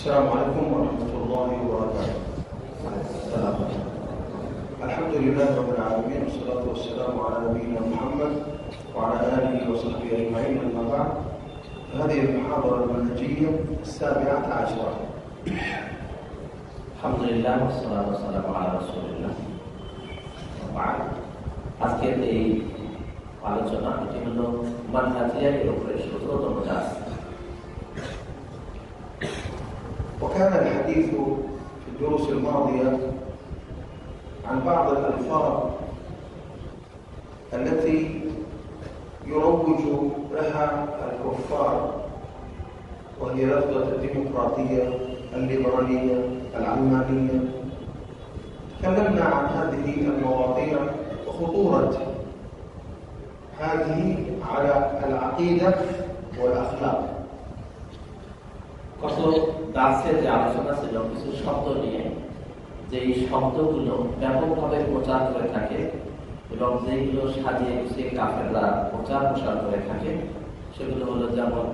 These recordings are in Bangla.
السلام عليكم ورحمة الله وبركاته. الحمد لله رب العالمين، والصلاة والسلام على نبينا محمد وعلى آله وصحبه أجمعين، أما بعد. هذه المحاضرة المنهجية 17. الحمد لله والصلاة والسلام على رسول الله। আজকের এই আলোচনা এটি হলো মানহাজিয়ার উপরে 17তম ক্লাস। وكان الحديث في الدروس الماضية عن بعض الألفاظ التي يروج لها الكفار، وهي لفظة الديمقراطية، الليبرالية، العلمانية. تكلمنا عن هذه المواضيع وخطورة هذه على العقيدة والأخلاق. কত দাসে যে আলোচনা ছিল কিছু শব্দ নিয়ে, যে এই শব্দগুলো ব্যাপকভাবে প্রচার করে থাকে এবং যেগুলো সাজিয়ে গুছিয়ে কাফেররা প্রচার প্রসার করে থাকে, সেগুলো হলো যেমন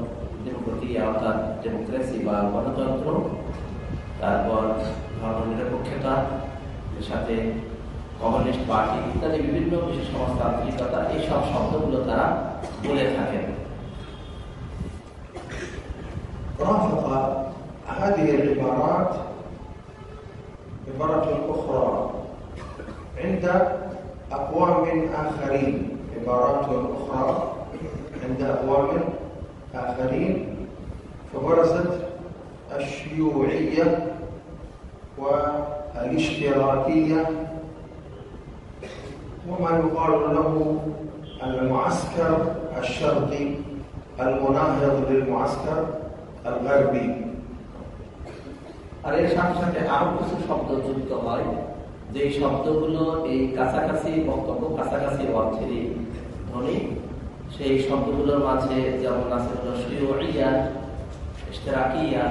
ডেমোক্রেসি বা গণতন্ত্র, তারপর ধর্মনিরপেক্ষতা, এর সাথে কমিউনিস্ট পার্টি ইত্যাদি বিভিন্ন বিশেষ সমাজতান্ত্রিকতা, এইসব শব্দগুলো তারা বলে থাকেন। رافق هذه العبارات عبارة أخرى عند أقوام آخرين، عبارات أخرى عند أقوام آخرين، فبرزت الشيوعية والاشتراكية وما يقال له المعسكر الشرقي المناهض للمعسكر الغربي। আর এর সাথে সাথে আরো কিছু শব্দ যুক্ত হয়, যে শব্দগুলো এই কাছাকাছি বক্তব্য, কাছাকাছি অর্থেরই ধ্বনি। সেই শব্দগুলোর মাঝে যেমন আছে হলো শিয়ুইয়া, ইশতিরাকিয়া,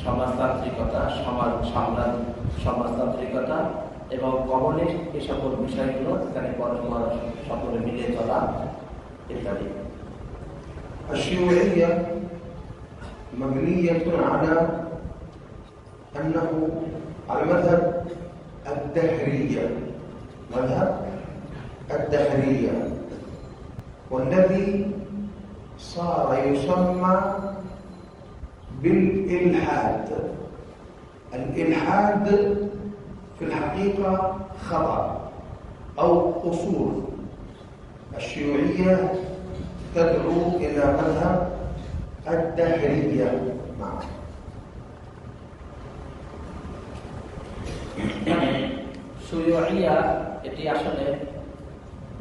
সমাজতান্ত্রিকতা, সমাজতান্ত্রিকতা এবং কমিউনিস্ট, এই সকল বিষয়গুলো এখানে পরস্পর সকলে মিলে চলা ইত্যাদি। الشيوعية مبنية على أنه على مذهب الدهرية، مذهب الدهرية، والذي صار يسمى بالإلحاد. الإلحاد في الحقيقة خطأ أو قصور. الشيوعية تدعو إلى مذهب الدهرية. শিয়ুইয়া এটি আসলে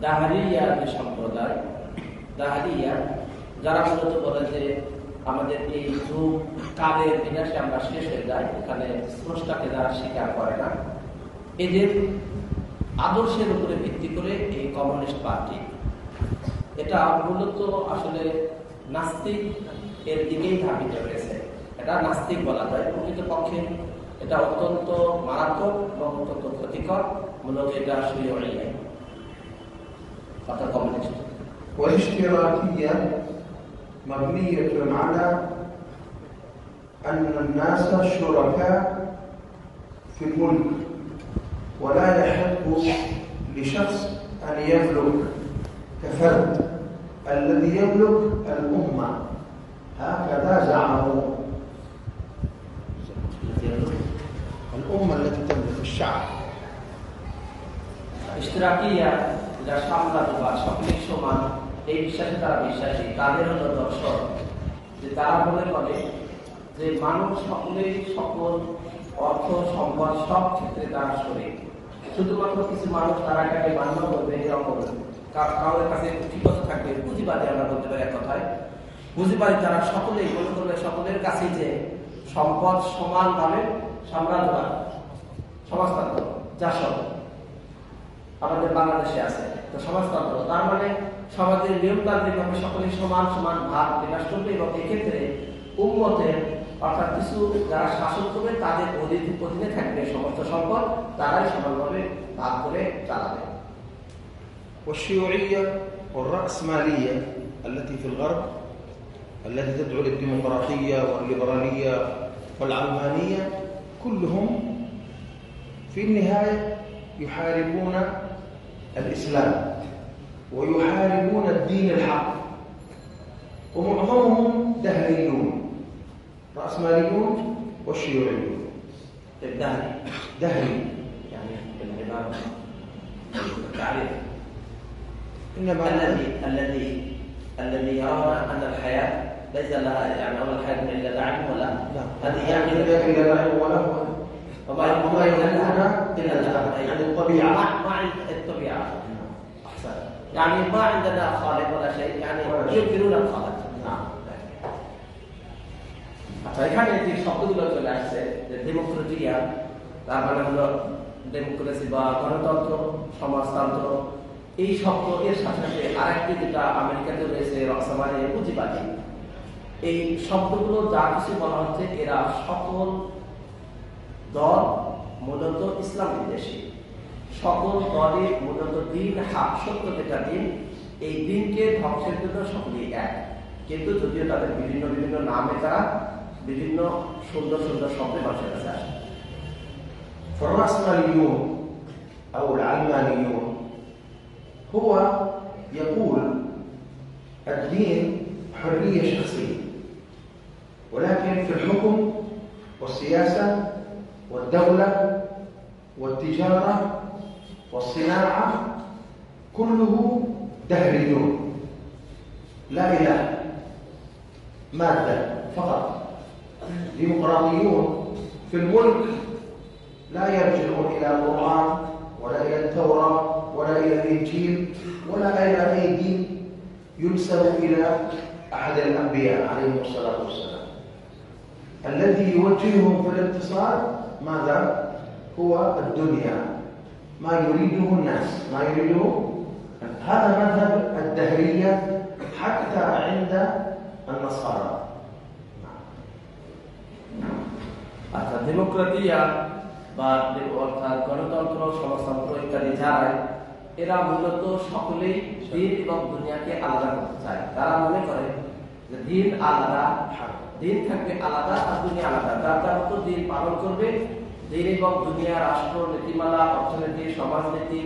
দাহরিয়া যে সম্প্রদায়, দাহরিয়া যারা মূলত বলে যে আমাদের এই যুগ কালের বিনাশে আমরা শেষ হয়ে যাই, এখানে স্রষ্টাকে যারা স্বীকার করে না, এদের আদর্শের উপরে ভিত্তি করে এই কমিউনিস্ট পার্টি। এটা মূলত আসলে নাস্তিক এর দিকেই ধাবিত হয়েছে। এটা নাস্তিক বলা যায়। প্রকৃতপক্ষে এটা অত্যন্ত মারাত্মক এবং অত্যন্ত ক্ষতিকর। মূলত এটা শিয়ুইয়া অর্থাৎ কমিউনিস্ট। والاشتراكية مبنية على أن الناس شركاء في الملك، ولا يحق لشخص أن يملك كفرد، الذي يملك الأمة، هكذا زعموا. الأمة التي تملك الشعب. ইশতিরাকিয়া যারা সাম্রাজ্যবাদ, সকলেই সমান, এই বিশ্বাসে তারা বিশ্বাসী। তাদের হলো দর্শন যে তারা মনে করে যে মানুষ সকলেই সকল অর্থ সম্পদ সব ক্ষেত্রে তারা শরীক। শুধুমাত্র কিছু মানুষ তারা এটাকে মান্য করবে, এরকম কারোর কাছে ঠিক কথা থাকবে। পুঁজিবাদী আমরা বলতে পারি এক কথায়, পুঁজিবাদী তারা সকলেই মনে করবে সকলের কাছে যে সম্পদ সমান ভাবে সাম্রাজ্যবাদ, সমাজতন্ত্র, যা সব আমাদের বাংলাদেশে আছে তো সমাজতন্ত্র, তার মানে সমাজের নিয়মতান্ত্রিক ভাবে সকলেই সমান সমান ভাগ বিকাশ করবে এবং এক্ষেত্রে উম্মতের অর্থাৎ কিছু যারা শাসন করবে তাদের অধীনে থাকবে সমস্ত সম্পদ, তারাই সমানভাবে ভাগ করে চালাবে। والشيوعية والرأسمالية التي في الغرب التي تدعو للديمقراطية والليبرالية والعلمانية كلهم في النهاية يحاربون الإسلام ويحاربون الدين الحق، ومعظمهم دهريون رأسماليون والشيوعيون. دهري يعني بالعبارة التعريف إنما الذي يرون أن الحياة ليس لها يعني أول الحياة إلا لعب ولا هذه يعني إلا لعب ولا وما يكون يعني الطبيعة ما عند الطبيعة أحسن، يعني ما عندنا خالق ولا شيء، يعني ينكرون الخالق. نعم. আচ্ছা, এখানে যে শব্দগুলো চলে আসছে ডেমোক্রেটিয়া, তার মানে হলো ডেমোক্রেসি বা গণতন্ত্র, সমাজতন্ত্র, এই শব্দ এর সাথে সাথে আরেকটি যেটা আমেরিকাতে রয়েছে রক্সামারি পুঁজিবাদী, এই শব্দগুলো যা কিছু বলা হচ্ছে এরা সকল দল মূলত ইসলাম বিদ্বেষী, সকল দলে মূলত দিন হাক সত্য যেটা দিন, এই দিনকে ধ্বংসের জন্য সকলেই এক, কিন্তু যদিও তাদের বিভিন্ন বিভিন্ন নামে তারা বিভিন্ন সুন্দর সুন্দর শব্দে মানুষের কাছে আসে। فالرأسماليون أو العلمانيون هو يقول الدين حرية شخصية، ولكن في الحكم والسياسة والدولة والتجارة والصناعة كله دهريون، لا إله، مادة فقط. ديمقراطيون في الملك لا يرجعون إلى القرآن ولا إلى التوراة ولا إلى الإنجيل ولا إلى أي دين ينسب إلى أحد الأنبياء عليهم الصلاة والسلام. الذي يوجههم في الانتصار ماذا؟ هو الدنيا، ما يريده الناس، ما يريده. هذا مذهب الدهرية حتى عند النصارى. আচ্ছা, ডেমোক্রেটিয়া বা অর্থাৎ গণতন্ত্র, সমাজতন্ত্র ইত্যাদি যারা, এরা মূলত সকলেই দিন এবং দুনিয়াকে আলাদা করতে চায়। তারা মনে করে যে দিন আলাদা, দিন থাকবে আলাদা আর দুনিয়া আলাদা, যার মতো দিন পালন করবে। দিন এবং দুনিয়া, রাষ্ট্র, নীতিমালা, অর্থনীতি, সমাজনীতি,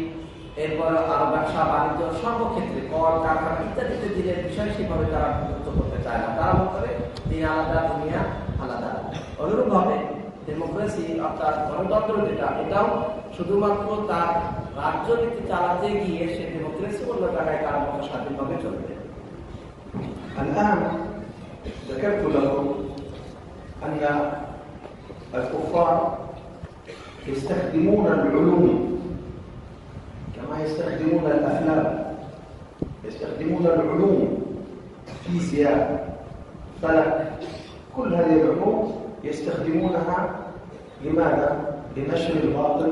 এরপরে আরো ব্যবসা বাণিজ্য, সর্বক্ষেত্রে কল কারখানা ইত্যাদিতে দিনের বিষয় সেভাবে তারা যুক্ত করতে চায় না। তারা মনে করে দিন আলাদা, দুনিয়া আলাদা। অনুরূপভাবে ডেমোক্রেসি অর্থাৎ গণতন্ত্র যেটা, এটাও শুধুমাত্র তার রাজনীতি চালাতে গিয়ে সে ডেমোক্রেসি অন্য জায়গায় তার মতো স্বাধীনভাবে চলবে। الآن ذكرت لكم أن الكفار يستخدمون العلوم كما يستخدمون الأفلام، يستخدمون العلوم، فيزياء، فلك، كل هذه العلوم يستخدمونها لماذا؟ لنشر الباطل،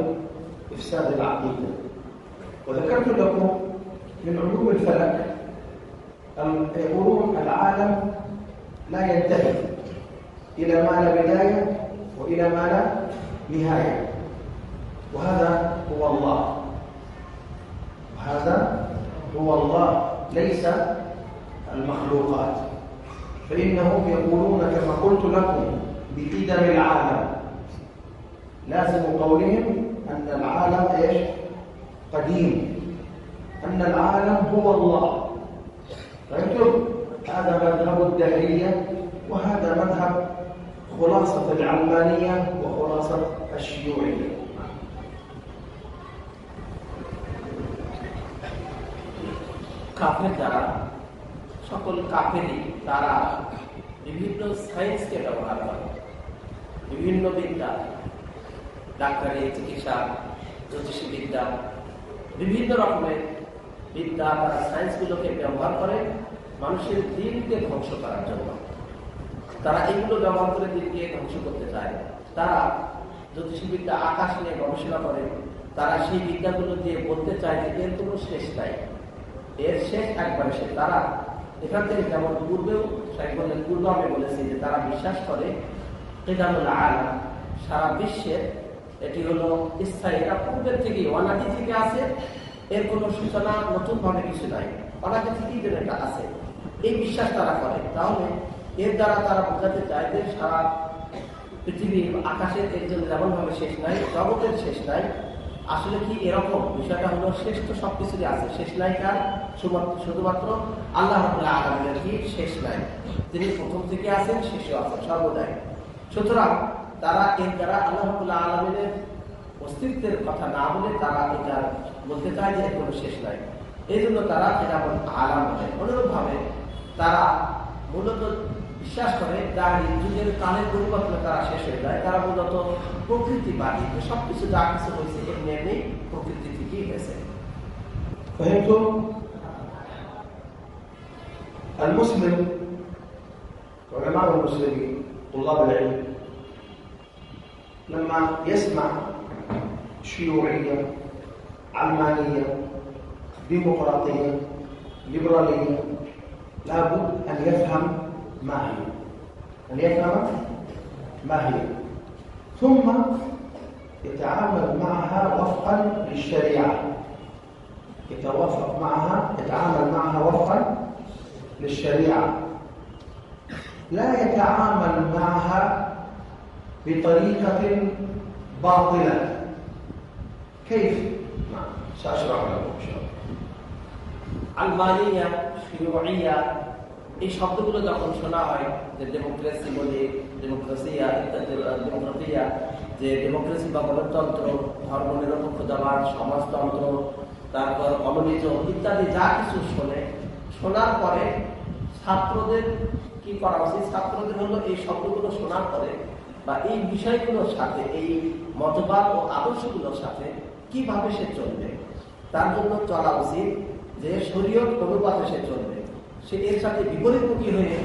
إفساد العقيدة. وذكرت لكم من علوم الفلك يقولون العالم لا ينتهي إلى ما لا بداية وإلى ما لا نهاية، وهذا هو الله، وهذا هو الله ليس المخلوقات. فإنهم يقولون كما قلت لكم بقدم العالم، لازم قولهم أن العالم إيش؟ قديم، أن العالم هو الله. فهمتم؟ هذا مذهب الدهرية، وهذا مذهب خلاصة العلمانية وخلاصة الشيوعية. কাফের যারা, সকল কাফেরই তারা বিভিন্ন সায়েন্সকে ব্যবহার করে, বিভিন্ন বিদ্যা, ডাক্তারি, চিকিৎসা, জ্যোতিষী বিদ্যা, বিভিন্ন রকমের বিদ্যা, তারা সায়েন্সগুলোকে ব্যবহার করে মানুষের দিনকে ধ্বংস করার জন্য। তারা এইগুলো ব্যবহার করে দিনকে ধ্বংস করতে চায়। তারা জ্যোতিষী বিদ্যা, আকাশ নিয়ে গবেষণা করে, তারা সেই বিদ্যাগুলো দিয়ে বলতে চায় যে এর কোনো শেষ নাই, এর শেষ একবারে শেষ। তারা এখান থেকে যেমন পূর্বেও পূর্বে আমি বলেছি যে তারা বিশ্বাস করে কিদামুল আলাম, সারা বিশ্বের এটি হলো স্থায়ী, এটা পূর্বের থেকে অনাদি থেকে আছে, এর কোনো সূচনা নতুন ভাবে কিছু নাই, অনাদি থেকেই যেন এটা আছে, এই বিশ্বাস তারা করে। তাহলে এর দ্বারা তারা বোঝাতে চায় যে সারা পৃথিবীর আকাশের একজন যেমন ভাবে শেষ নাই, জগতের শেষ নাই। আসলে কি এরকম? বিষয়টা হলো শেষ তো সবকিছুরই আছে, শেষ নাই কার? শুধুমাত্র আল্লাহ রাব্বুল আলামিনের কি শেষ নাই? তিনি প্রথম থেকে আছেন, শেষও আছেন, সর্বদাই। সুতরাং তারা এর দ্বারা আল্লাহ রাব্বুল আলামিনের অস্তিত্বের কথা না বলে তারা এটা বলতে চায় যে কোনো শেষ নাই, এই জন্য তারা এটা আলাম বলে। অনুরূপ ভাবে তারা মূলত বিশ্বাস করে যার যুগের কালের পরিবর্তনে তারা শেষ হয়ে যায়। তারা মূলত প্রকৃতিবাদী, যে সবকিছু যা কিছু হয়েছে এমনি এমনি প্রকৃতি থেকেই হয়েছে। فهمتم؟ المسلم علماء المسلمين طلاب العلم لما يسمع شيوعية، علمانية، ديمقراطية، ليبرالية، لابد أن يفهم ما هي، أن يفهم ما هي، ثم يتعامل معها وفقا للشريعة، يتعامل معها وفقا للشريعة، لا يتعامل معها بطريقة باطلة. كيف؟ سأشرح لكم إن شاء الله. আলমানিয়া, শিউইয়া, এই শব্দগুলো যখন শোনা হয়, যে ডেমোক্রেসি বলে, ডেমোক্রেসিয়া, ডেমোক্রেসিয়া, যে ডেমোক্রেসি বা গণতন্ত্র, ধর্মনিরপেক্ষতাবাদ, সমাজতন্ত্র, তারপর কমিউনিজম ইত্যাদি যা কিছু শোনার পরে ছাত্রদের কি করা উচিত? ছাত্রদের হলো এই শব্দগুলো শোনার পরে বা এই বিষয়গুলোর সাথে, এই মতবাদ ও আদর্শগুলোর সাথে কিভাবে সে চলবে, তার জন্য চলা উচিত যে শরীয়ত অনুপাতে সে চলবে। সে এর সাথে বিপরীতমুখী হয়ে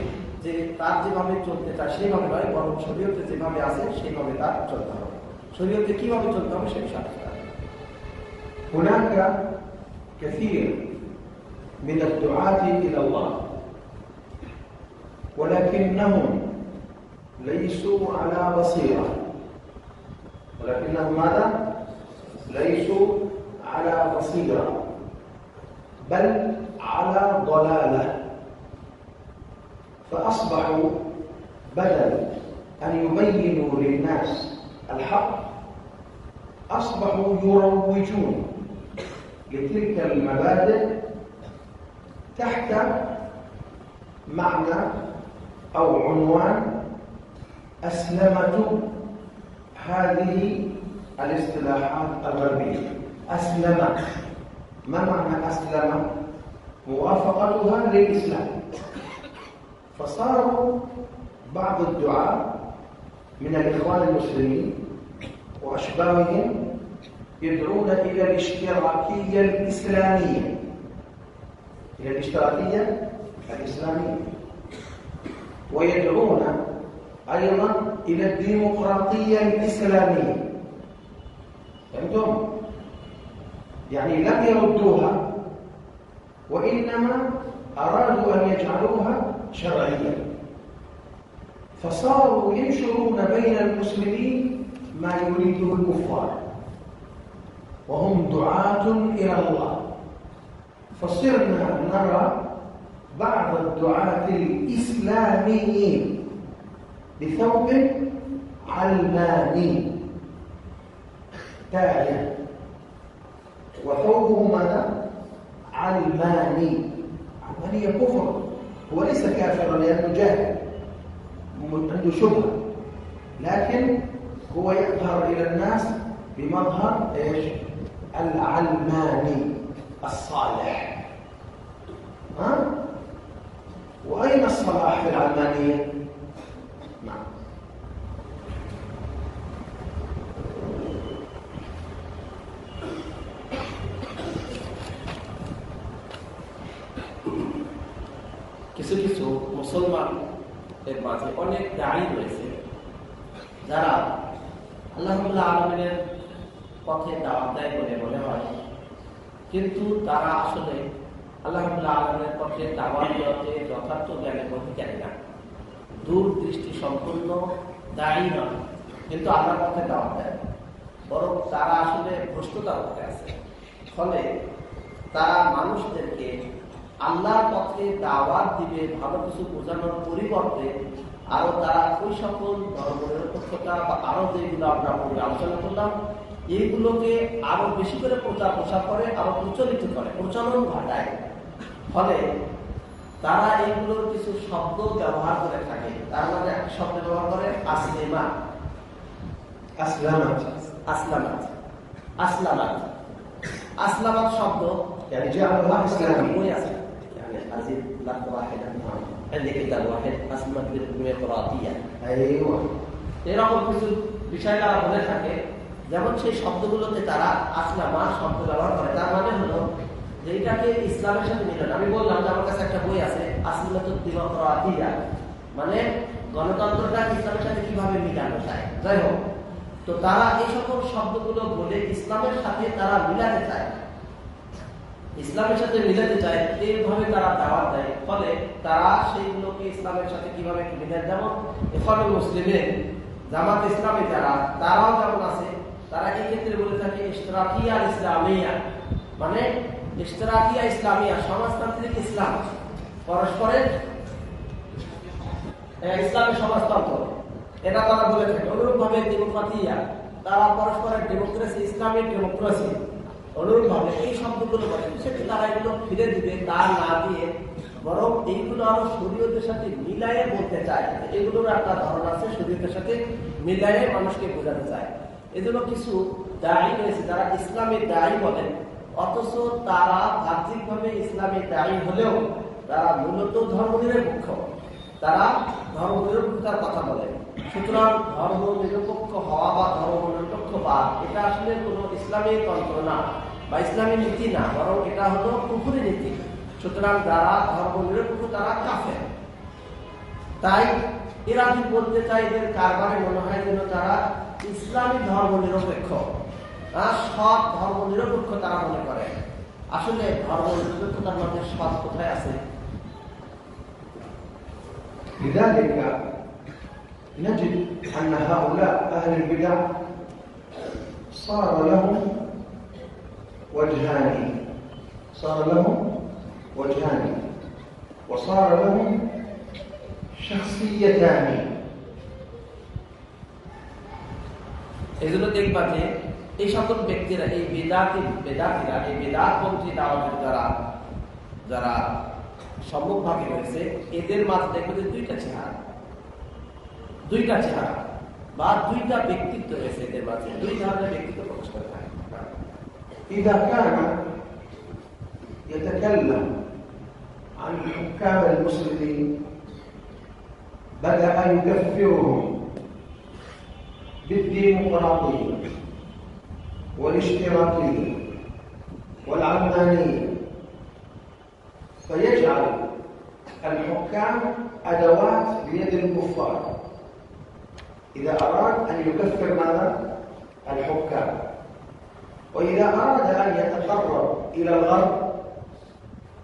যে তার যেভাবে চলতে চায় সেভাবে নয়, বরং শরীয়তে যেভাবে আছে সেভাবে তার চলতে হবে। শরীয়তে কিভাবে চলতে হবে সে বিষয়ে هناك كثير من الدعاة إلى الله ولكنهم ليسوا على بصيرة، ولكنهم ماذا؟ ليسوا على بصيرة بل على ضلالة، فأصبحوا بدل أن يبينوا للناس الحق أصبحوا يروجون لتلك المبادئ تحت معنى أو عنوان أسلمة هذه الاصطلاحات الغربية. أسلم، ما معنى أسلم؟ موافقتها للإسلام. فصاروا بعض الدعاة من الإخوان المسلمين وأشباههم يدعون إلى الاشتراكية الإسلامية، إلى الاشتراكية الإسلامية، ويدعون أيضا إلى الديمقراطية الإسلامية. فهمتم؟ يعني لم يردوها وإنما أرادوا أن يجعلوها شرعية، فصاروا ينشرون بين المسلمين ما يريده الكفار وهم دعاة إلى الله. فصرنا نرى بعض الدعاة الإسلاميين بثوب علماني تاية، وثوبه ماذا؟ علماني. علماني كفر، هو ليس كافرا لأنه جاهل عنده شبهة، لكن هو يظهر إلى الناس بمظهر إيش؟ العلماني الصالح. ها؟ وأين الصلاح في العلمانية؟ نعم. কিছু কিছু মুসলমান এর মাঝে অনেক দায়ী রয়েছে যারা আল্লাহ রাব্বুল আলামিনের পথে দাওয়াত দেয় বলে মনে হয়, কিন্তু তারা আসলে আল্লাহ রাব্বুল আলামিনের পথে দাওয়াত দেওয়াতে যথার্থ জ্ঞানের অধিকারী না, দূরদৃষ্টি সম্পূর্ণ দায়ী নয়, কিন্তু আল্লাহর পথে দাওয়াত দেয়, বরং তারা আসলে ভ্রষ্টতার পথে আছে। ফলে তারা মানুষদেরকে আল্লাহর পথে দাওয়াত দিবে ভালো কিছু বোঝানোর পরিবর্তে আরো তারা ওই সকল ধর্মনিরপেক্ষতা বা আরো যেগুলো আমরা আলোচনা করলাম এইগুলোকে আরো বেশি করে প্রচার প্রসার করে, আরো প্রচলিত করে, প্রচলন ঘটায়। ফলে তারা এইগুলোর কিছু শব্দ ব্যবহার করে থাকে। তার মানে একটা শব্দ ব্যবহার করে আসলেমা, আসলামাত, আসলামাত, আসলামাত, আসলামাত শব্দ يعني جعلها إسلامي. يعني أزيد لحظة واحدة عندي كتاب واحد أسلمت بالديمقراطية. أيوة. এরকম কিছু বিষয় তারা বলে থাকে, যেমন সেই শব্দগুলোতে তারা আসলামা শব্দ ব্যবহার করে। তার মানে হলো যে এটাকে ইসলামের সাথে মিলান। আমি বললাম যে আমার কাছে একটা বই আছে আসলামাতুদ ডিমোক্রাতিয়া, মানে গণতন্ত্রটা ইসলামের সাথে কিভাবে মিলানো যায়। যাই হোক, তো তারা এই সকল শব্দগুলো বলে ইসলামের সাথে তারা মিলাতে চায়, ইসলামের সাথে মিলাতে চায়, এইভাবে তারা দাওয়াত দেয়। ফলে তারা সেইগুলোকে ইসলামের সাথে কিভাবে মিলান, যেমন এখন মুসলিমের জামাত ইসলামী যারা, তারাও যেমন আছে, তারা এই ক্ষেত্রে বলে থাকে ইশতিরাকিয়া ইসলামিয়া, মানে ইশতিরাকিয়া ইসলামিয়া, সমাজতান্ত্রিক ইসলাম, পরস্পরের ইসলামের সমাজতন্ত্র, এটা তারা বলে থাকে। অনুরূপ ভাবে ডেমোক্রেটিয়া, তারা পরস্পরের ডেমোক্রেসি, ইসলামিক ডেমোক্রেসি, অনুরূপ ভাবে এই শব্দগুলো বলে। সেটা তারা এগুলো ফিরে দিবে, তা না দিয়ে বরং এইগুলো আরো শরীয়তের সাথে মিলায়ে বলতে চায়। এগুলোর একটা ধারণা আছে, শরীয়তের সাথে মিলায়ে মানুষকে বোঝাতে চায়। এজন্য কিছু দায়ী রয়েছে যারা ইসলামের দায়ী বলেন, অথচ তারা বাহ্যিকভাবে ইসলামের দায়ী হলেও তারা মূলত ধর্মনিরপেক্ষ, তারা ধর্মনিরপেক্ষতার কথা বলেন। সুতরাং ধর্মনিরপেক্ষ হওয়া বা ধর্মনিরপেক্ষ বা এটা আসলে কোনো ইসলামী তন্ত্র না বা ইসলামী নীতি না, বরং এটা হলো কুফরি নীতি। সুতরাং যারা ধর্মনিরপেক্ষ তারা কাফের। তাই এরা যদি বলতে চায়, এদের কারবারে মনে হয় যেন তারা ইসলামী ধর্মনিরপেক্ষ, সব ধর্মনিরপেক্ষ তারা মনে করে। আসলে ধর্মনিরপেক্ষতার মধ্যে সব কোথায় আছে? لذلك نجد أن هؤلاء أهل البدع صار لهم وجهان، صار لهم وجهان وصار لهم شخصيتان. এই জন্য দেখবা যে এই সকল ব্যক্তিরা, এই বেদাতিরা, এই বেদাতপন্থী দাওয়াতের যারা সম্মুখভাবে রয়েছে, এদের মাঝে দেখবে যে দুইটা চেহারা বা দুইটা ব্যক্তিত্ব রয়েছে। এদের মাঝে দুই ধরনের ব্যক্তিত্ব প্রকাশ করে থাকে। إذا كان يتكلم عن حكام المسلمين بدأ يكفرهم بالديمقراطية والاشتراكية والعلمانية، فيجعل الحكام أدوات بيد الكفار. إذا أراد أن يكفر ماذا؟ الحكام. وإذا أراد أن يتقرب إلى الغرب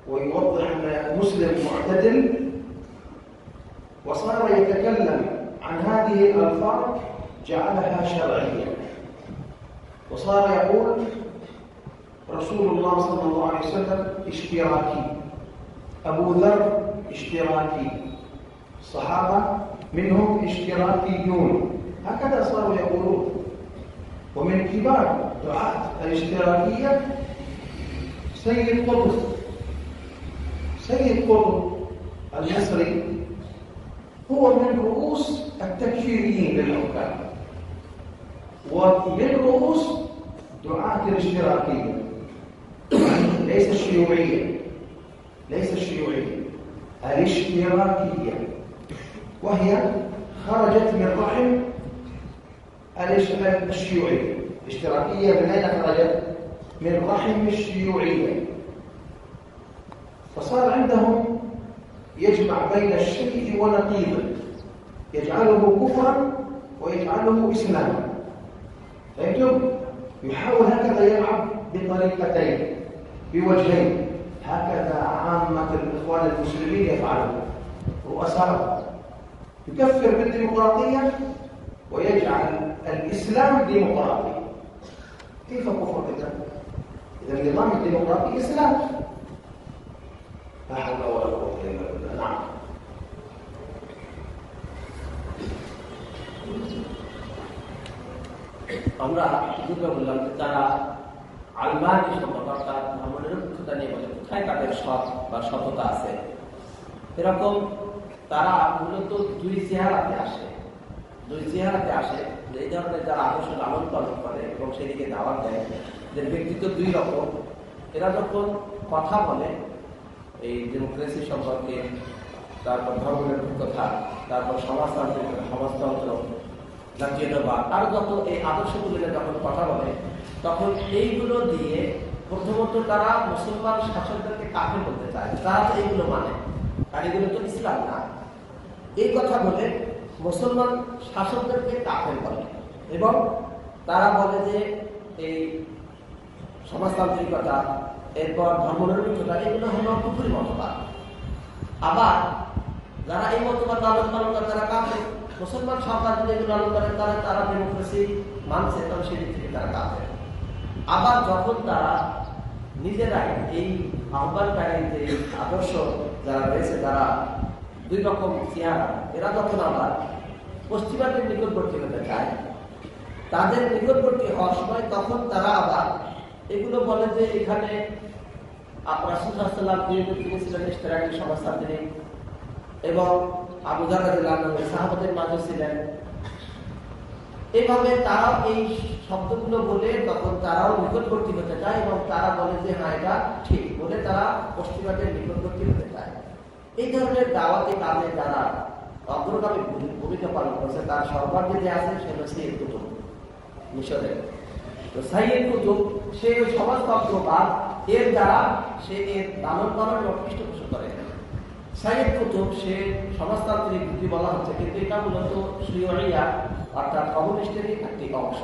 ويوضح أن مسلم معتدل، وصار يتكلم عن هذه الألفاظ جعلها شرعية، وصار يقول رسول الله صلى الله عليه وسلم اشتراكي، أبو ذر اشتراكي، الصحابة منهم اشتراكيون، هكذا صاروا يقولون. ومن كبار دعاة الاشتراكية سيد قطب المصري، هو من رؤوس التكفيريين للحكام ومن رؤوس دعاة الاشتراكية، ليس الشيوعية، الاشتراكية، وهي خرجت من رحم الشيوعية. الاشتراكية من أين خرجت؟ من رحم الشيوعية. فصار عندهم يجمع بين الشيء ونقيضه، يجعله كفرا ويجعله إسلاما. فهمتم؟ يحاول هكذا يلعب بطريقتين، بوجهين. هكذا عامة الإخوان المسلمين يفعلون، رؤساء يكفر بالديمقراطية ويجعل الإسلام ديمقراطي. كيف كفر إذا النظام الديمقراطي إسلام؟ لا حول ولا قوة إلا بالله. نعم. আমরা দুটো বললাম যে তারা আলমানি সম্পর্ক অর্থাৎ ধর্মনিরপেক্ষতা নিয়ে বলে কোথায় তাদের সৎ বা সততা আছে। এরকম তারা মূলত দুই চেহারাতে আসে যে এই ধরনের যারা আদর্শ লালন পালন করে এবং সেদিকে দাওয়াত দেয়, যে ব্যক্তিত্ব দুই রকম। এরা যখন কথা বলে এই ডেমোক্রেসি সম্পর্কে, তারপর ধর্মনিরপেক্ষতা, তারপর সমাজতান্ত্রিকতা, সমাজতন্ত্র, জাতীয়তাবাদ, আর যত এই আদর্শগুলো যখন কথা বলে, তখন এইগুলো দিয়ে প্রথমত তারা মুসলমান শাসকদেরকে কাফের করতে চায়। তারা তো এইগুলো মানে, আর এগুলো তো ইসলাম না। এই কথা বলে মুসলমান শাসকদেরকে কাফের করে এবং তারা বলে যে এই সমাজতান্ত্রিকতা, এরপর ধর্মনিরপেক্ষতা, এগুলো হলো কুফরি মতবাদ। আবার যারা এই মতবাদ লালন পালন করে তারা কাফের। মুসলমান সরকার যদি এগুলো লালন করেন তাহলে তারা ডেমোক্রেসি মানছে, তবে সেদিক থেকে তারা কাফের। আবার যখন তারা নিজেরাই এই আহ্বানকারী যে আদর্শ যারা রয়েছে তারা দুই রকম চেহারা, এরা যখন আবার পশ্চিমাদের নিকটবর্তী হতে চায়, তাদের নিকটবর্তী হওয়ার সময় তখন তারা আবার এগুলো বলে যে এখানে রাসূল সাল্লাল্লাহু আলাইহি ওয়াসাল্লাম তিনি ছিলেন ইশতেরাকি সমাজতান্ত্রিক এবং আবু যর রাদিয়াল্লাহু আনহু সাহাবাদের মাঝে ছিলেন। এইভাবে তারাও এই শব্দগুলো বলে তখন তারাও নিকটবর্তী হতে চায় এবং তারা বলে যে হ্যাঁ এটা ঠিক বলে তারা পশ্চিমাদের নিকটবর্তী হতে চায়। এই ধরনের দাওয়াতি কাজে যারা অগ্রগামী ভূমিকা পালন করছে তার সর্বাগ্রে যে আছে সেটা সাইয়েদ কুতুব মিশরের। তো সাইয়েদ কুতুব সে সমাজতন্ত্রবাদ এর দ্বারা সে এর লালন পালন এবং পৃষ্ঠপোষণ করে। সাইয়েদ কুতুব সে সমাজতান্ত্রিক বুদ্ধি বলা হচ্ছে, কিন্তু এটা মূলত শিয়ইয়া অর্থাৎ কমিউনিস্টেরই একটি অংশ।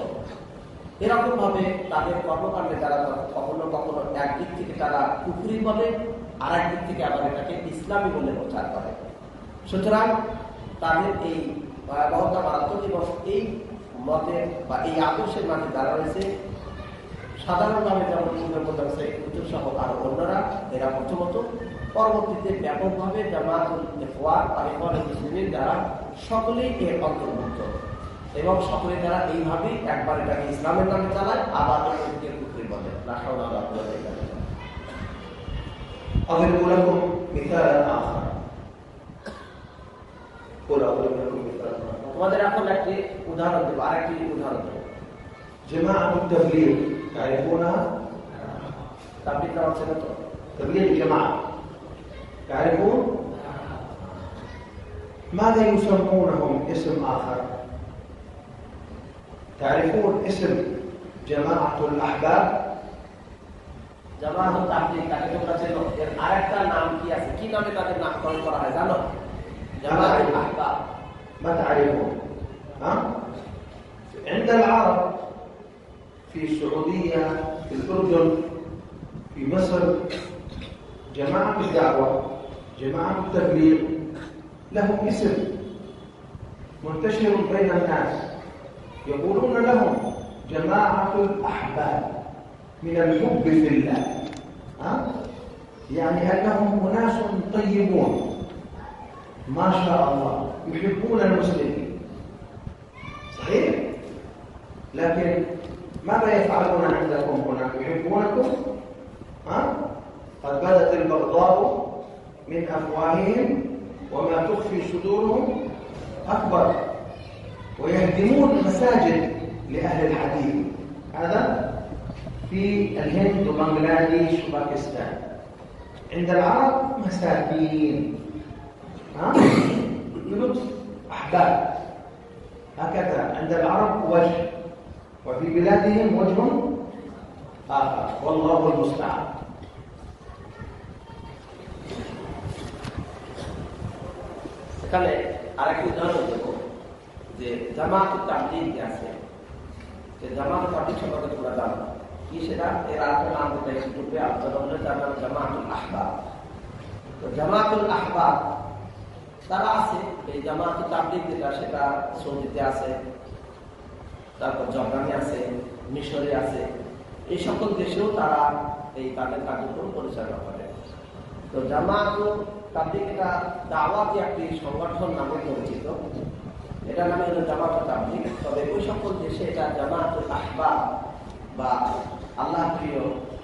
এরকম ভাবে তাদের কর্মকাণ্ডে তারা কখনো কখনো একদিক থেকে তারা কুফরি বলে, আর একদিক থেকে আবার এটাকে ইসলামী বলে প্রচার করে। সুতরাং তাদের এই ভয়াবহতা মারাত্মক এবং এই মতের বা এই আদর্শের মাঝে যারা রয়েছে সাধারণভাবে যেমন কুতুব সহ আরো অন্যরা, এরা প্রথমত পরবর্তীতে ব্যাপকভাবে জামাতুল ইখওয়ান আর ইখওয়ানুল মুসলিমিন যারা সকলেই এর অন্তর্ভুক্ত এবং সকলে তারা এইভাবেই একবার এটাকে ইসলামের নামে চালায়, আবার এটাকে কুফরি বলে। أضرب لكم مثالا آخر. أضرب لكم مثالا آخر. তোমাদের এখন একটি উদাহরণ দেব, আরেকটি উদাহরণ দেব। جماعة التبليغ تعرفونها؟ তাবলীগ নাম আছে না তো? تبليغ الجماعة تعرفون؟ ماذا يسمونهم اسم آخر؟ تعرفون اسم جماعة الأحباب؟ জামাতুল তাবলীগ তাকে তোমরা চেনো, এর আরেকটা নাম কি আছে? কি নামে তাদের নামকরণ করা হয় জানো? জামাতুল আহবাব। ما تعرفون؟ ها؟ عند العرب في السعودية، في الأردن، في مصر، جماعة الدعوة، جماعة التبليغ لهم اسم منتشر بين الناس، يقولون لهم جماعة الأحباب من الحب في الله. يعني أنهم أناس طيبون ما شاء الله يحبون المسلمين، صحيح؟ لكن ماذا يفعلون عندكم هنا؟ يحبونكم؟ قد بدت البغضاء من أفواههم وما تخفي صدورهم أكبر، ويهدمون مساجد لأهل الحديث. هذا في الهند وبنغلاديش وباكستان. عند العرب مساكين، يلبس أحباب، هكذا عند العرب وجه، وفي بلادهم وجه آخر، والله المستعان. এখানে আরেকটি উদাহরণ দেব যে জামাতুল তাবলীগ যে আছে, যে জামাতুল তাবলীগ সম্পর্কে তোমরা জানো কি সেটা? এর আরেকটা নাম যেটা এসে পূর্বে আলোচনা হলো জামাতুল আহবাব। তো জামাতুল আহবাব তারা আছে, এই জামাতুল তাবলীগ যেটা সেটা সৌদিতে আছে, তারপর জর্দানে আছে, মিশরে আছে, এই সকল দেশেও তারা এই তাদের কার্যক্রম পরিচালনা করে। তো জামাতুল তাবলীগ এটা দাওয়াতি একটি সংগঠন নামে পরিচিত এটা নামে হলো জামাতুত তাবলীগ। তবে ওই সকল দেশে এটা জামাতুল আহবাব বা আল্লাহ প্রিয়,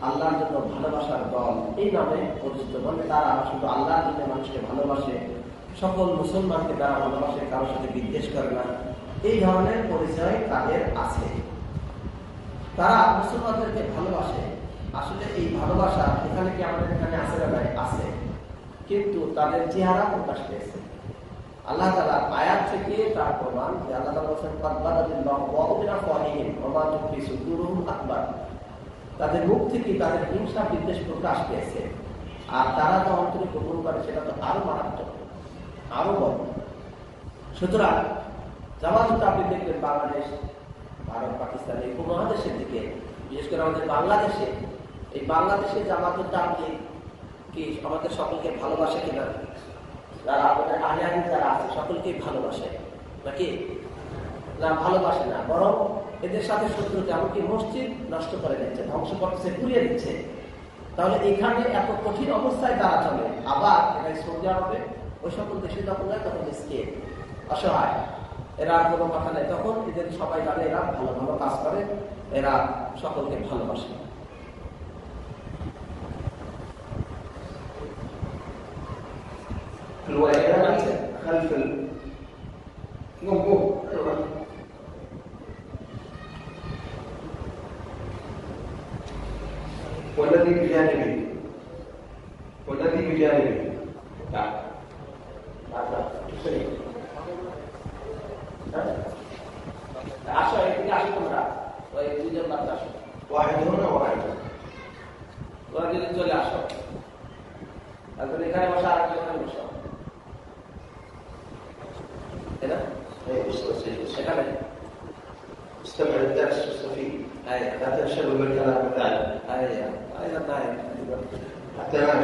আল্লাহর জন্য ভালোবাসার দল এই নামে পরিচিত। মানে তারা শুধু আল্লাহর জন্য মানুষকে ভালোবাসে, সকল মুসলমানকে তারা ভালোবাসে, কারোর সাথে বিদ্বেষ করে না, এই ধরনের পরিচয় তাদের আছে। তারা মুসলমানদেরকে ভালোবাসে। আসলে এই ভালোবাসা এখানে কি আমাদের এখানে আছে না? নাই, আছে, কিন্তু তাদের চেহারা প্রকাশ পেয়েছে। আল্লাহ তাআলা আয়াত থেকে তার প্রমাণ যে আল্লাহ তাআলা বলেছেন তাদের মুখ থেকে তাদের হিংসা বিদ্বেষ প্রকাশ পেয়েছে, আর তারা তো অন্তরে গোপন করে সেটা তো আরো মারাত্মক, আরো বড়। সুতরাং জামাতুত তাবলীগ দেখবেন বাংলাদেশ, ভারত, পাকিস্তান এই উপমহাদেশের দিকে, বিশেষ করে আমাদের বাংলাদেশে, এই বাংলাদেশে জামাতুত তাবলীগ কি আমাদের সকলকে ভালোবাসে কিনা? যারা আমাদের আহলে যারা আছে সকলকেই ভালোবাসে নাকি? না, ভালোবাসে না, বরং এদের সাথে শত্রুতা, এমনকি মসজিদ নষ্ট করে দিচ্ছে, ধ্বংস করতেছে, পুড়িয়ে দিচ্ছে। তাহলে এখানে এত কঠিন অবস্থায় তারা চলে, আবার এরা সৌদি আরবে ওই সকল দেশে যখন যায় তখন স্কেল অসহায়, এরা কোনো কথা নেই, তখন এদের সবাই জানে এরা ভালো ভালো কাজ করে, এরা সকলকে ভালোবাসে। الولايات خلف نبوه. والذي بجانبه نعم واحد هنا وواحد চলে আসো, একজন এখানে বসা, আরেকজন এখানে বসা। استمع للدرس واستفيد. لا تنشغل بالكلام الثاني. ايوه نايم حتى ما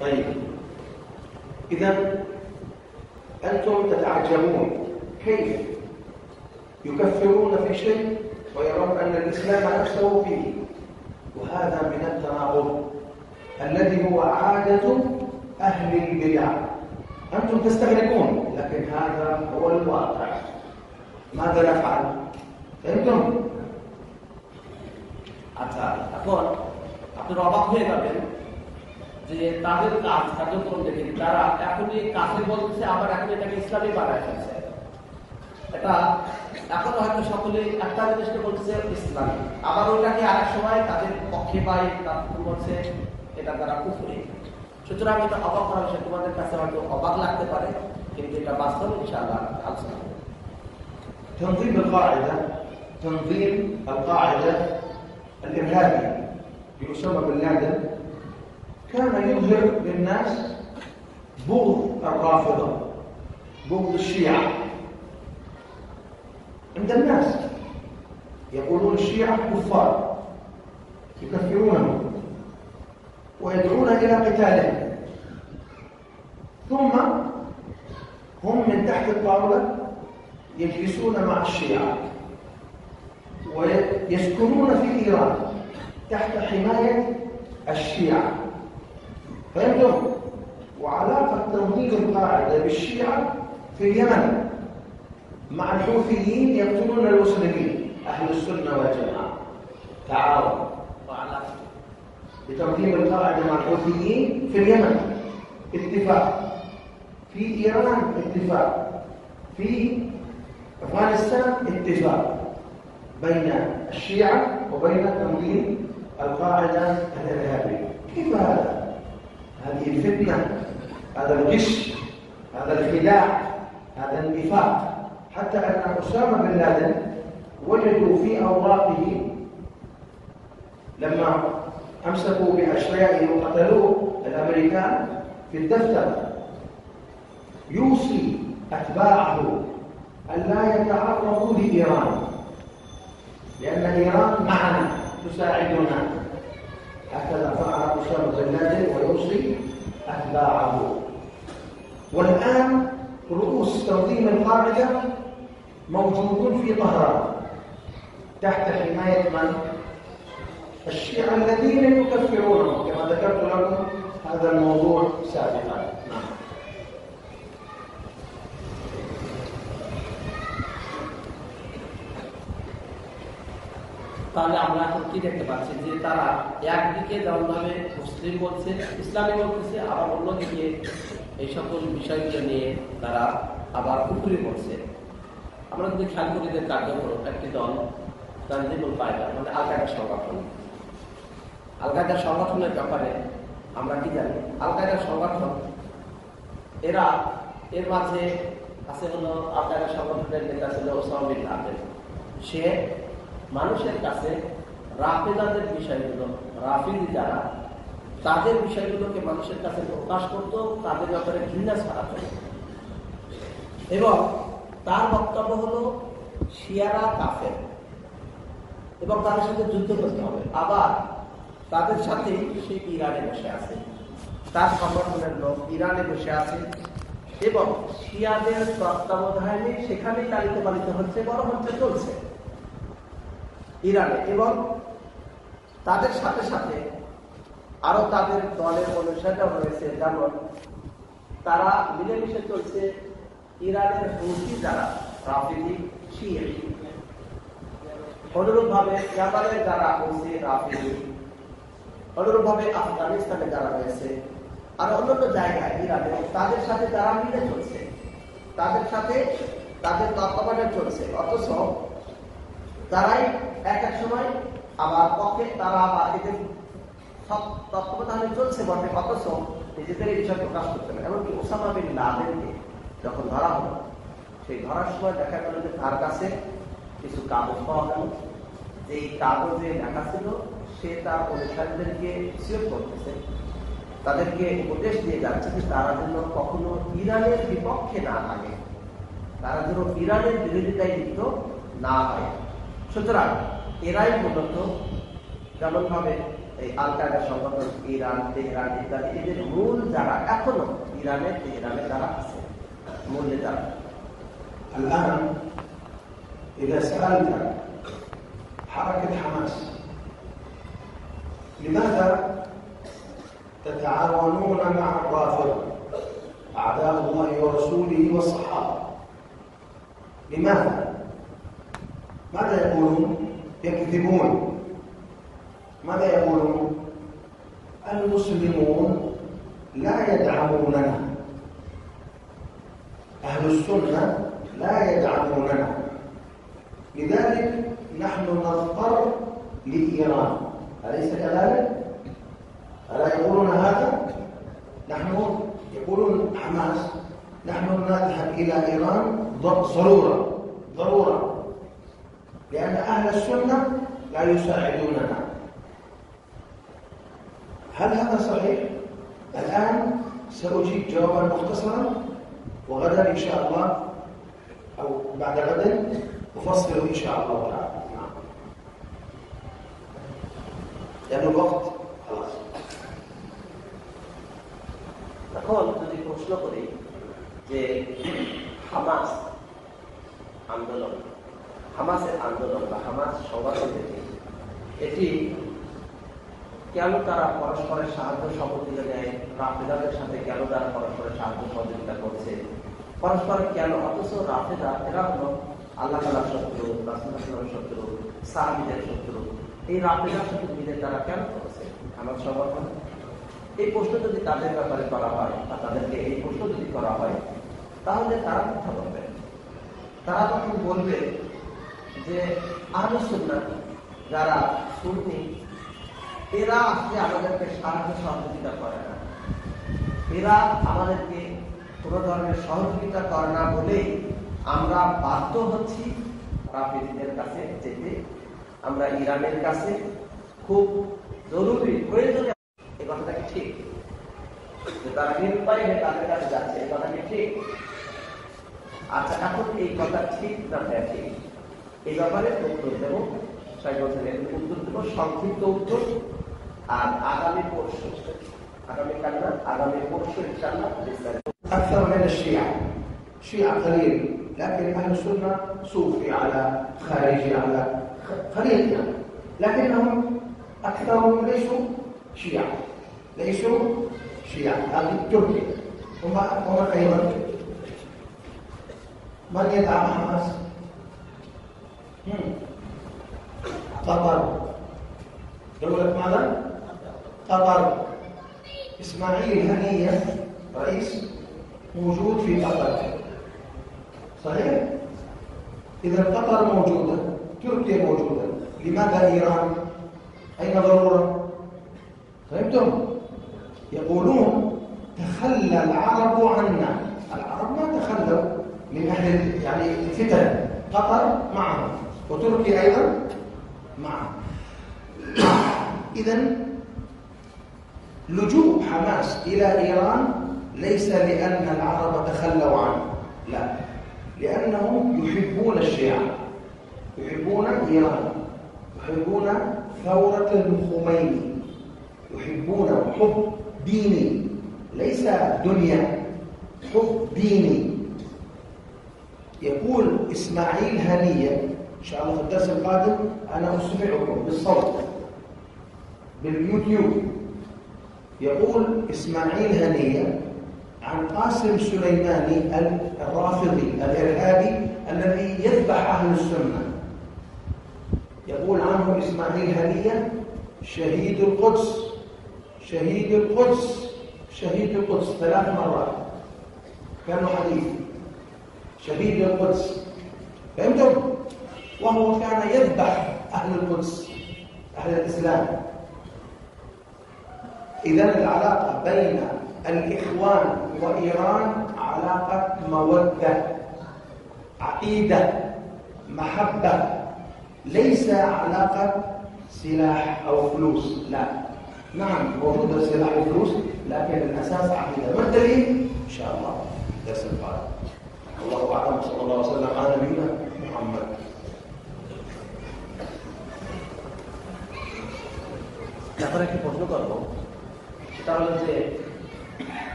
طيب، اذا انتم تتعجبون كيف يكفرون في شيء ويرون ان الاسلام نفسه فيه، وهذا من التناقض الذي هو عاده اهل البدع. أنتم تستغربون، لكن هذا هو الواقع. ماذا نفعل؟ فهمتم؟ আচ্ছা, এখন আপনারা অবাক হয়ে যাবেন যে তাদের কার্যক্রম দেখে তারা এখনই কাছে বলছে, আবার এখন এটাকে ইসলামী বানায় ফেলছে। এটা এখন হয়তো সকলে একটা জিনিসকে বলছে ইসলামী, আবার ওইটাকে আরেক সময় তাদের পক্ষে পাই বলছে এটা তারা কুফরি। সুতরাং এটা অবাক করা বিষয়, তোমাদের কাছে হয়তো অবাক লাগতে পারে, কিন্তু এটা বাস্তব ইনশাআল্লাহ আলোচনা। تنظيم القاعدة الإرهابي يسمى بن لادن كان يظهر للناس بغض الرافضة، بغض الشيعة عند الناس، يقولون الشيعة كفار، يكفرونهم ويدعون إلى قتالهم، ثم هم من تحت الطاولة يجلسون مع الشيعة ويسكنون في إيران تحت حماية الشيعة. فهمتم؟ وعلاقة تنظيم القاعدة بالشيعة في اليمن مع الحوثيين يقتلون المسلمين، أهل السنة والجماعة تعاون بتنظيم القاعدة مع الحوثيين في اليمن، اتفاق، في إيران اتفاق، في أفغانستان اتفاق بين الشيعة وبين تنظيم القاعدة الإرهابية. كيف هذا؟ هذه الفتنة، هذا الغش، هذا الخداع، هذا النفاق، حتى أن أسامة بن لادن وجدوا في أوراقه لما أمسكوا بأشيائه وقتلوه الأمريكان في الدفتر يوصي أتباعه أن لا يتعرضوا لإيران، لأن إيران معنا تساعدنا. هكذا فعل أسامة بن لادن ويوصي أتباعه. والآن رؤوس تنظيم القاعدة موجودون في طهران تحت حماية من؟ الشيعة الذين يكفرونهم، كما ذكرت لكم هذا الموضوع سابقا. তাহলে আমরা এখন কি দেখতে পাচ্ছি যে তারা একদিকে যেমনভাবে মুসলিম বলছে, ইসলামী বলতেছে, আবার অন্যদিকে এই সকল বিষয়গুলো নিয়ে তারা আবার কুফরি বলছে। আমরা যদি খেয়াল করি যে কার্যকর একটি দল তানজিমুল কায়দা মানে আল কায়দা সংগঠন, আল কায়দা সংগঠনের ব্যাপারে আমরা কি জানি? আল কায়দা সংগঠন এর মাঝে আছে হলো আল কায়দা সংগঠনের নেতা ছিল ওসামা বিন লাদেন। সে মানুষের কাছে রাফেদাদের বিষয়গুলো, রাফিদি যারা, তাদের বিষয়গুলোকে মানুষের কাছে প্রকাশ করত, তাদের ব্যাপারে ঘৃণা ছড়াত। এবং তার বক্তব্য হলো শিয়ারা কাফের এবং তাদের সাথে যুদ্ধ করতে হবে। আবার তাদের সাথে সে ইরানে বসে আছে, তার সংগঠনের লোক ইরানে বসে আছে এবং শিয়াদের তত্ত্বাবধানে সেখানেই তালিত পালিত হচ্ছে, বড় হচ্ছে, চলছে ইরানে। এবং তাদের সাথে সাথে আরো তাদের দলের অনুসারীরা রয়েছে, যেমন তারা মিলেমিশে চলছে ইরানের হুতি যারা রাফিদি শিয়া, অনুরূপ ভাবে ইয়ামানের যারা হুতি রাফিদি, অনুরূপ ভাবে আফগানিস্তানে যারা রয়েছে আর অন্যান্য জায়গায় ইরানে, তাদের সাথে তারা মিলে চলছে, তাদের সাথে তাদের তত্ত্বাবধানে চলছে। অথচ তারাই এক এক সময় আবার পক্ষে তারা আবার এদের সব তত্ত্বাবধানে চলছে বটে, অথচ নিজেদের এই বিষয় প্রকাশ করতে না। এমনকি ওসামা বিন লাদেনকে যখন ধরা হলো, সেই ধরার সময় দেখা গেল যে তার কাছে কিছু কাগজ পাওয়া গেল, যে কাগজে লেখা ছিল সে তার অনুসারীদেরকে সিওর করতেছে, তাদেরকে উপদেশ দিয়ে যাচ্ছে যে তারা যেন কখনো ইরানের বিপক্ষে না থাকে, তারা যেন ইরানের বিরোধিতায় লিপ্ত না হয়। সুতরাং এরাই মূলত যেমন ভাবে এই আল কায়দা সংগঠন ইরান, তেহরান ইত্যাদি, এদের মূল যারা এখনো ইরানে, তেহরানে যারা আছে, মূল যারা। الآن إذا سألت حركة حماس لماذا تتعاونون مع الرافضة أعداء الله ورسوله والصحابة؟ لماذا؟ ماذا يقولون؟ يكذبون. ماذا يقولون؟ المسلمون لا يدعموننا، أهل السنة لا يدعموننا، لذلك نحن نضطر لإيران. أليس كذلك؟ ألا يقولون هذا؟ نحن يقولون حماس نحن نذهب إلى إيران ضرورة، لأن أهل السنة لا يساعدوننا. هل هذا صحيح؟ الآن سأجيب جوابا مختصرا، وغدا إن شاء الله أو بعد غد أفصل إن شاء الله تعالى. نعم. لأن الوقت خلاص. এখন যদি প্রশ্ন করি যে হামাস আন্দোলন, হামাসের আন্দোলন বা হামাস সংগঠন এটি কেন তারা পরস্পরের সাহায্য সহযোগিতা দেয়, রাফেদাদের সাথে কেন তারা পরস্পরের সাহায্য সহযোগিতা করছে, পরস্পরের কেন? অথচ রাফেদা এরা হলো আল্লাহ তাআলার শত্রু, রাসূলুল্লাহর শত্রু, সাহাবীদের শত্রু। এই রাফেদার সাথে মিলে তারা কেন করছে হামাস সংগঠন? এই প্রশ্ন যদি তাদের ব্যাপারে করা হয় বা তাদেরকে এই প্রশ্ন যদি করা হয়, তাহলে তারা কথা বলবে। তারা তখন বলবে যে আহলুস সুন্নাহ যারা সুন্নি, এরা আসলে আমাদেরকে সাহায্য সহযোগিতা করে না, এরা আমাদেরকে কোনো ধরনের সহযোগিতা করে না বলেই আমরা বাধ্য হচ্ছি রাফেদিদের কাছে যেতে, আমরা ইরানের কাছে খুব জরুরি প্রয়োজনে। এই কথাটা কি ঠিক? যে তারা নিরুপায় হয়ে তাদের কাছে যাচ্ছে, এই কথা কি ঠিক? আচ্ছা, এখন এই কথা ঠিক না ঠিক, এই ব্যাপারে উত্তর দেবো, উত্তর দেবো, সংক্ষিপ্ত উত্তর। আর আগামী পরশু, আগামীকাল না, আগামী পরশু ইনশাআল্লাহ أكثر من الشيعة قليل، لكن أهل السنة صوفي على خارجي على قليل يعني. لكنهم أكثرهم ليسوا شيعة، هذه تركيا. هم أيضا من يدعم حماس؟ قطر. دولة ماذا؟ قطر. إسماعيل هنية رئيس موجود في قطر، صحيح؟ إذا قطر موجودة، تركيا موجودة، لماذا إيران؟ أين ضرورة؟ فهمتم؟ يقولون تخلى العرب عنا. العرب ما تخلوا من أهل يعني الفتن. قطر معهم وتركيا أيضا معهم. إذن لجوء حماس إلى إيران ليس لأن العرب تخلوا عنه، لا، لأنهم يحبون الشيعة، يحبون إيران، يحبون ثورة الخميني، يحبون حب ديني ليس دنيا، حب ديني. يقول إسماعيل هنية إن شاء الله في الدرس القادم أنا أسمعكم بالصوت باليوتيوب. يقول إسماعيل هنية عن قاسم سليماني الرافضي الإرهابي الذي يذبح أهل السنة. يقول عنه إسماعيل هنية شهيد القدس، شهيد القدس، شهيد القدس 3 مرات كانوا حديث شهيد القدس. فهمتم؟ وهو كان يذبح أهل القدس، أهل الإسلام. إذن العلاقة بين الإخوان وإيران علاقة مودة، عقيدة، محبة، ليس علاقة سلاح أو فلوس. لا، نعم موجود السلاح وفلوس، لكن الأساس عقيدة. ما الدليل؟ إن شاء الله درس القادم. الله أعلم، صلى الله عليه وسلم على نبينا محمد. এখন একটি প্রশ্ন করব, সেটা হলো যে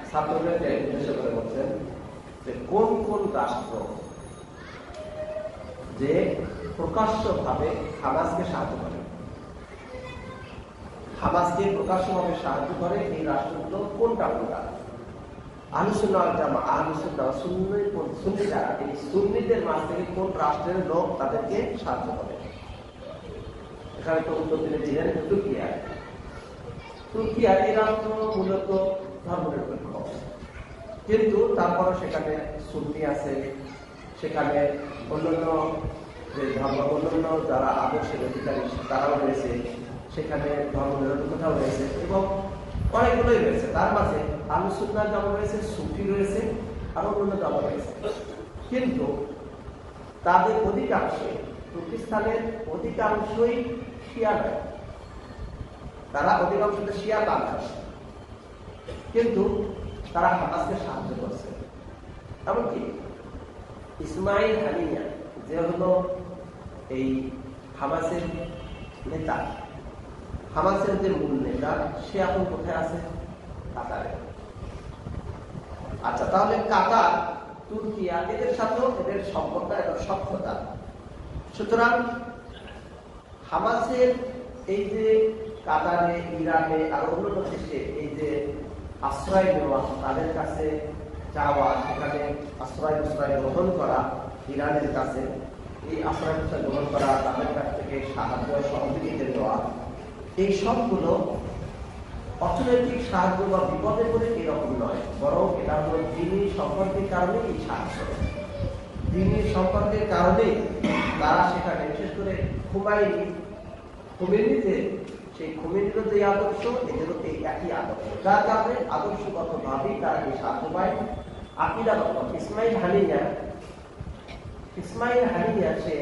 ছাত্রদেরকে উদ্দেশ্য করে বলছেন যে কোন কোন রাষ্ট্র যে প্রকাশ্যভাবে হামাসকে সাহায্য করে, হামাসকে প্রকাশ্যভাবে সাহায্য করে, এই রাষ্ট্রগুলো কোনটা কোনটা? আহলে সুন্নাহ ওয়াল জামাআহ, আহলে সুন্নাহ সুন্নি যারা, এই সুন্নিদের মাঝ থেকে কোন রাষ্ট্রের লোক তাদেরকে সাহায্য করে? এখানে তো উত্তর দিলেন তুর্কিয়া। তুর্কিয়া এই রাষ্ট্র মূলত ধর্মনিরপেক্ষ, কিন্তু তারপরও সেখানে সুন্নি আছে, সেখানে অন্যান্য যে ধর্ম, অন্যান্য যারা আদর্শের অধিকারী তারাও রয়েছে, সেখানে ধর্মনিরপেক্ষতাও রয়েছে এবং অনেকগুলোই রয়েছে। তার মাঝে আহলে সুন্নাহ যেমন রয়েছে, সুফি রয়েছে, আর অন্যান্য ধর্ম রয়েছে। কিন্তু তাদের অধিকাংশই, তুর্কিস্তানের অধিকাংশই শিয়া নয়, তারা অধিকাংশ শিয়া বাংলাদেশ, কিন্তু তারা হামাসকে সাহায্য করছে। এমনকি ইসমাইল হানিয়া যে হলো এই হামাসের নেতা, হামাসের যে মূল নেতা, সে এখন কোথায় আছে? কাতারে। আচ্ছা, তাহলে কাতার, তুর্কিয়া, এদের সাথেও এদের সম্পর্ক এবং সক্ষতা। সুতরাং হামাসের এই যে কাতারে, ইরানে আর অন্যান্য দেশে এই যে আশ্রয় নেওয়া, তাদের কাছে যাওয়া, সেখানে আশ্রয় গ্রহণ করা, ইরানের কাছে এই আশ্রয় গ্রহণ করা, তাদের কাছ থেকে সাহায্য সহযোগিতা দেওয়া, এই সবগুলো অর্থনৈতিক সাহায্য বা বিপদে পড়ে এরকম নয়, বরং এটা হলো দিনী সম্পর্কের কারণে এই সাহায্য। দিনী সম্পর্কের কারণে তারা সেখানে, বিশেষ করে খুমেনিতে, সেই খুমেনির যে আদর্শ, এদেরও এই একই আদর্শ, যার কারণে আদর্শগত ভাবেই তারা এই সাহায্য পায়। আকিদাগত ইসমাইল হানিয়া সে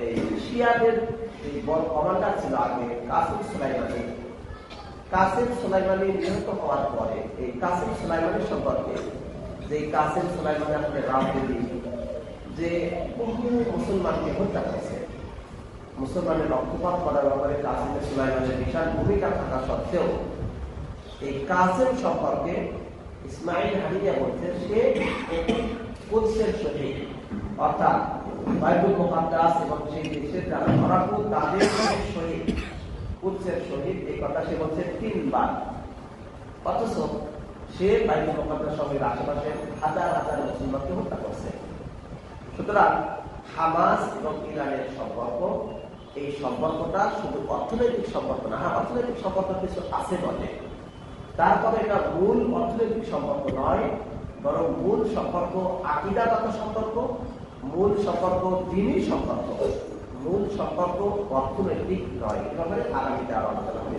এই শিয়াদের কমান্ডার ছিল আগে, কাসেম সুলাইমানি নিহত হওয়ার পরে এই কাসেম সুলাইমানি সম্পর্কে, যে কাসেম সুলাইমানি আসলে রাজনীতি, যে বহু মুসলমানকে হত্যা করেছে, মুসলমানের রক্তপাত করার ব্যাপারে কাসেম সুলাইমানের বিশাল ভূমিকা থাকা সত্ত্বেও এই কাসেম সম্পর্কে ইসমাইল হানিয়া বলছেন সে কুদসের শহীদ, অর্থাৎ বাইতুল মুকাদ্দাস এবং সেই দেশের যারা ধরাকুল তাদের শহীদ, কুদসের শহীদ, এই কথা সে বলছে 3 বার। অথচ সে বাইতুল মুকাদ্দাস শহরের আশেপাশে হাজার হাজার মুসলমানকে হত্যা করছে। সুতরাং হামাস এবং ইরানের সম্পর্ক এই সম্পর্কটা শুধু অর্থনৈতিক সম্পর্ক না। হ্যাঁ, অর্থনৈতিক সম্পর্ক কিছু আছে বটে, তারপরে এটা মূল অর্থনৈতিক সম্পর্ক নয়, বরং মূল সম্পর্ক আকীদাগত সম্পর্ক, মূল সম্পর্ক দ্বীনি সম্পর্ক, মূল সম্পর্ক অর্থনৈতিক নয়। এভাবে আগামীতে আলোচনা হবে।